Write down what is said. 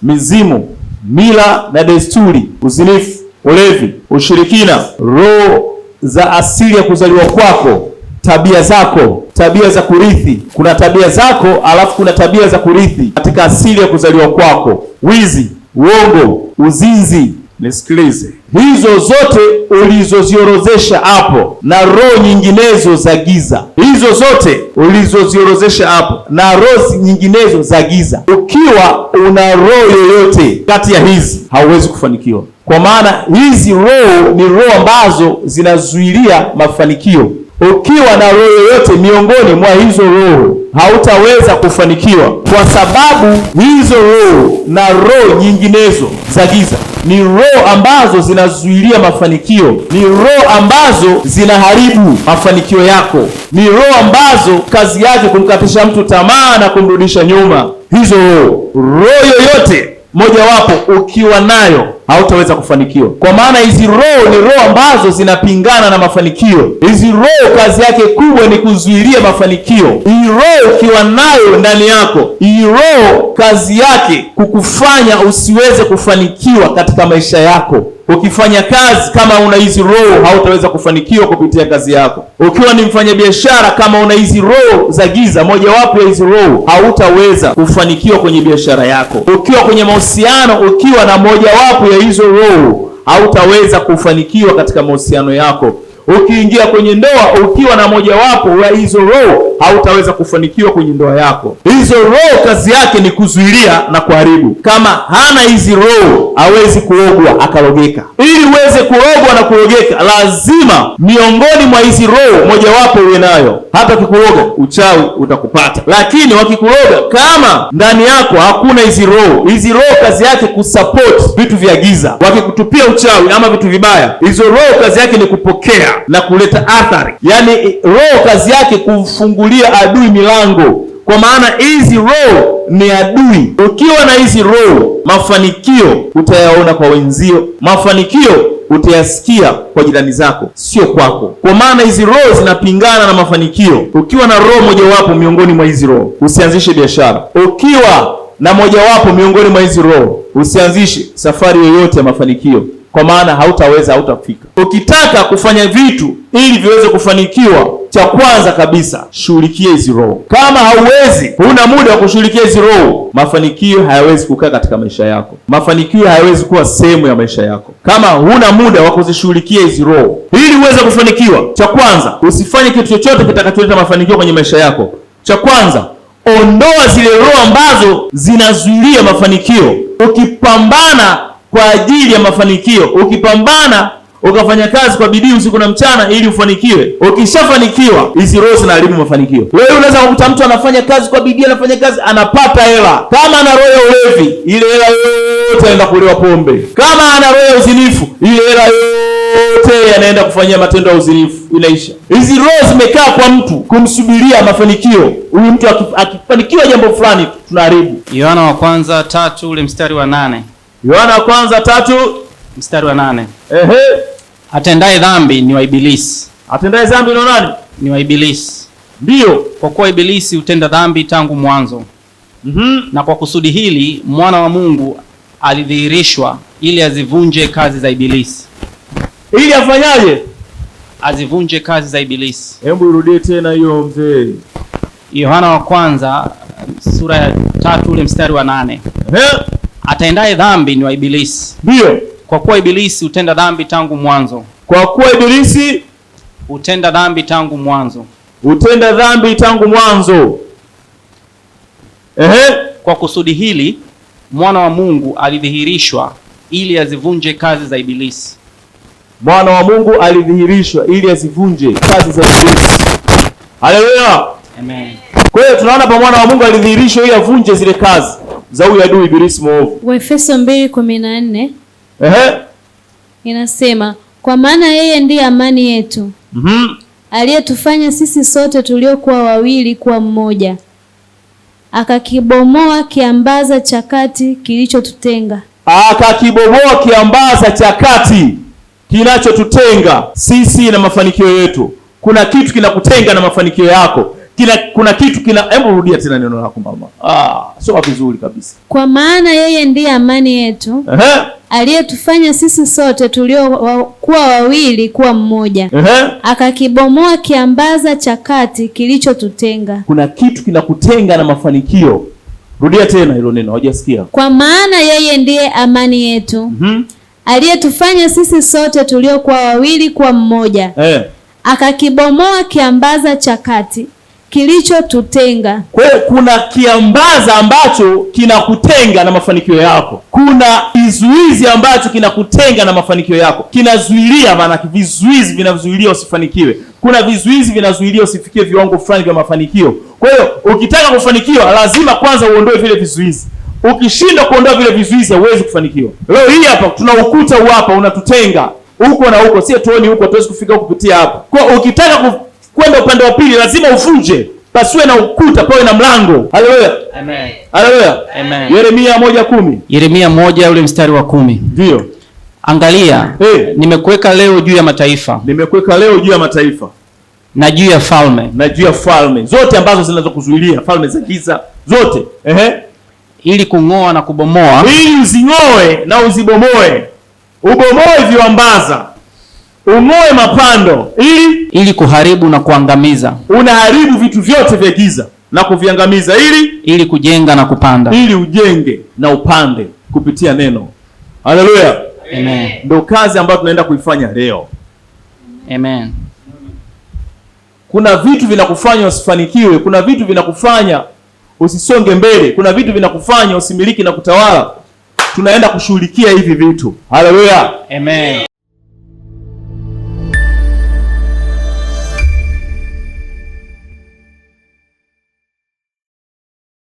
mizimu, mila na desturi, uzinifu, ulevi, ushirikina, roho za asili ya kuzaliwa kwako, tabia zako, tabia za kurithi. Kuna tabia zako alafu kuna tabia za kurithi katika asili ya kuzaliwa kwako: wizi, uongo, uzinzi. Nisikilize, hizo zote ulizoziorozesha hapo na roho nyinginezo za giza, hizo zote ulizoziorozesha hapo na roho nyinginezo za giza, ukiwa una roho yoyote kati ya hizi hauwezi kufanikiwa, kwa maana hizi roho ni roho ambazo zinazuilia mafanikio. Ukiwa na roho yoyote miongoni mwa hizo roho hautaweza kufanikiwa, kwa sababu hizo roho na roho nyinginezo za giza ni roho ambazo zinazuilia mafanikio, ni roho ambazo zinaharibu mafanikio yako, ni roho ambazo kazi yake kumkatisha mtu tamaa na kumrudisha nyuma. Hizo roho yoyote mojawapo ukiwa nayo hautaweza kufanikiwa, kwa maana hizi roho ni roho ambazo zinapingana na mafanikio. Hizi roho kazi yake kubwa ni kuzuilia mafanikio. Hii roho ukiwa nayo ndani yako, hii roho kazi yake kukufanya usiweze kufanikiwa katika maisha yako. Ukifanya kazi kama una hizi roho hautaweza kufanikiwa kupitia kazi yako. Ukiwa ni mfanyabiashara kama una hizi roho za giza, mojawapo ya hizi roho, hautaweza kufanikiwa kwenye biashara yako. Ukiwa kwenye mahusiano ukiwa na mojawapo ya hizo roho hautaweza kufanikiwa katika mahusiano yako. Ukiingia kwenye ndoa ukiwa na mojawapo ya hizo roho hautaweza kufanikiwa kwenye ndoa yako. Hizo roho kazi yake ni kuzuilia na kuharibu. Kama hana hizi roho hawezi kurogwa akarogeka. Ili uweze kurogwa na kurogeka, lazima miongoni mwa hizi roho mojawapo uwe nayo. Hata ukikuroga uchawi utakupata, lakini wakikuroga kama ndani yako hakuna hizi roho kazi yake kusupport vitu vya giza. Wakikutupia uchawi ama vitu vibaya, hizo roho kazi yake ni kupokea na kuleta athari. Yaani roho kazi yake kufungulia adui milango, kwa maana hizi roho ni adui. Ukiwa na hizi roho, mafanikio utayaona kwa wenzio, mafanikio utayasikia kwa jirani zako, sio kwako, kwa maana hizi roho zinapingana na mafanikio. Ukiwa na roho mojawapo miongoni mwa hizi roho, usianzishe biashara. Ukiwa na mojawapo miongoni mwa hizi roho, usianzishe safari yoyote ya mafanikio, kwa maana hautafika. Ukitaka kufanya vitu ili viweze kufanikiwa, cha kwanza kabisa shughulikia hizi roho. Kama hauwezi, huna muda wa kushughulikia hizi roho, mafanikio hayawezi kukaa katika maisha yako. Mafanikio hayawezi kuwa sehemu ya maisha yako kama huna muda wa kuzishughulikia hizi roho. Ili uweze kufanikiwa, cha kwanza usifanye kitu chochote kitakacholeta mafanikio kwenye maisha yako. Cha kwanza, ondoa zile roho ambazo zinazuilia mafanikio. Ukipambana kwa ajili ya mafanikio, ukipambana ukafanya kazi kwa bidii usiku na mchana ili ufanikiwe, ukishafanikiwa hizi roho zinaharibu mafanikio. Wewe unaweza kukuta mtu anafanya kazi kwa bidii, anafanya kazi, anapata hela. Kama ana roho ya ulevi, ile hela yote inaenda kulewa pombe. Kama ana roho ya uzinifu, ile hela yote yanaenda kufanyia matendo ya uzinifu, inaisha. Hizi roho zimekaa kwa mtu kumsubiria mafanikio. Huyu mtu akifanikiwa jambo fulani tunaharibu. Yohana wa kwanza 3 ule mstari wa 8. Yohana wa kwanza 3 mstari wa 8. Atendaye dhambi ni wa Ibilisi. Atendaye dhambi ni nani? Ni wa Ibilisi. Ndio, kwa kuwa Ibilisi hutenda dhambi tangu mwanzo. Na kwa kusudi hili mwana wa Mungu alidhihirishwa ili azivunje kazi za Ibilisi. Ili afanyaje? Azivunje kazi za Ibilisi. Hebu irudie tena hiyo mzee. Yohana wa kwanza sura ya 3 ule mstari wa 8. Atendaye dhambi ni wa Ibilisi. Ndio, kwa kuwa Ibilisi hutenda dhambi tangu mwanzo. Kwa kuwa Ibilisi hutenda dhambi tangu mwanzo. Hutenda dhambi tangu mwanzo. Kwa kusudi hili mwana wa Mungu alidhihirishwa ili azivunje kazi za Ibilisi. Mwana wa Mungu alidhihirishwa ili azivunje kazi za Ibilisi. Haleluya. Amen. Kwa hiyo tunaona pa mwana wa Mungu alidhihirishwa ili avunje zile kazi za huyu adui Ibilisi mwovu. Waefeso 2:14. Inasema, kwa maana yeye ndiye amani yetu. Aliyetufanya sisi sote tuliokuwa wawili kuwa mmoja. Akakibomoa kiambaza cha kati kilichotutenga. Akakibomoa kiambaza cha kati kinachotutenga sisi na mafanikio yetu. Kuna kitu kinakutenga na mafanikio yako. kuna kitu hebu rudia tena neno lako mama. Soma vizuri kabisa. Kwa maana yeye ndiye amani yetu. Aliyetufanya sisi sote tuliokuwa wawili kuwa mmoja. Akakibomoa kiambaza cha kati kilichotutenga. Kuna kitu kinakutenga na mafanikio. Rudia tena hilo neno, hujasikia. Kwa maana yeye ndiye amani yetu. Aliyetufanya sisi sote tuliokuwa wawili kuwa mmoja. Akakibomoa kiambaza cha kati kilichotutenga. Kwa hiyo kuna kiambaza ambacho kinakutenga na mafanikio yako. Kuna kizuizi ambacho kinakutenga na mafanikio yako. Kinazuilia, maana vizuizi vinazuilia usifanikiwe. Kuna vizuizi vinazuilia usifikie viwango fulani vya mafanikio. Kwa hiyo ukitaka kufanikiwa lazima kwanza uondoe vile vizuizi. Ukishindwa kuondoa vile vizuizi huwezi kufanikiwa. Leo hii hapa tuna ukuta hapa unatutenga. Huko na huko, si tuoni huko, tuwezi kufika kupitia hapo. Kwa ukitaka kwenda upande wa pili lazima uvunje. Pasiwe na ukuta, pawe na mlango. Haleluya. Amen. Haleluya. Amen. Yeremia 1:10. Yeremia 1 ule mstari wa 10. Ndio. Angalia, nimekuweka leo juu ya mataifa. Nimekuweka leo juu ya mataifa. Na juu ya falme. Na juu ya falme. Zote ambazo zinazokuzuilia, falme za giza, zote. Ili kung'oa na kubomoa. Ili uzing'oe na uzibomoe. Ubomoe viambaza. Ung'oe mapando ili kuharibu na kuangamiza. Unaharibu vitu vyote vya giza na kuviangamiza ili kujenga na kupanda. Ili ujenge na upande kupitia neno. Haleluya. Amen. Ndio kazi ambayo tunaenda kuifanya leo. Amen. Kuna vitu vinakufanya usifanikiwe, kuna vitu vinakufanya usisonge mbele, kuna vitu vinakufanya usimiliki na kutawala. Tunaenda kushughulikia hivi vitu. Haleluya. Amen.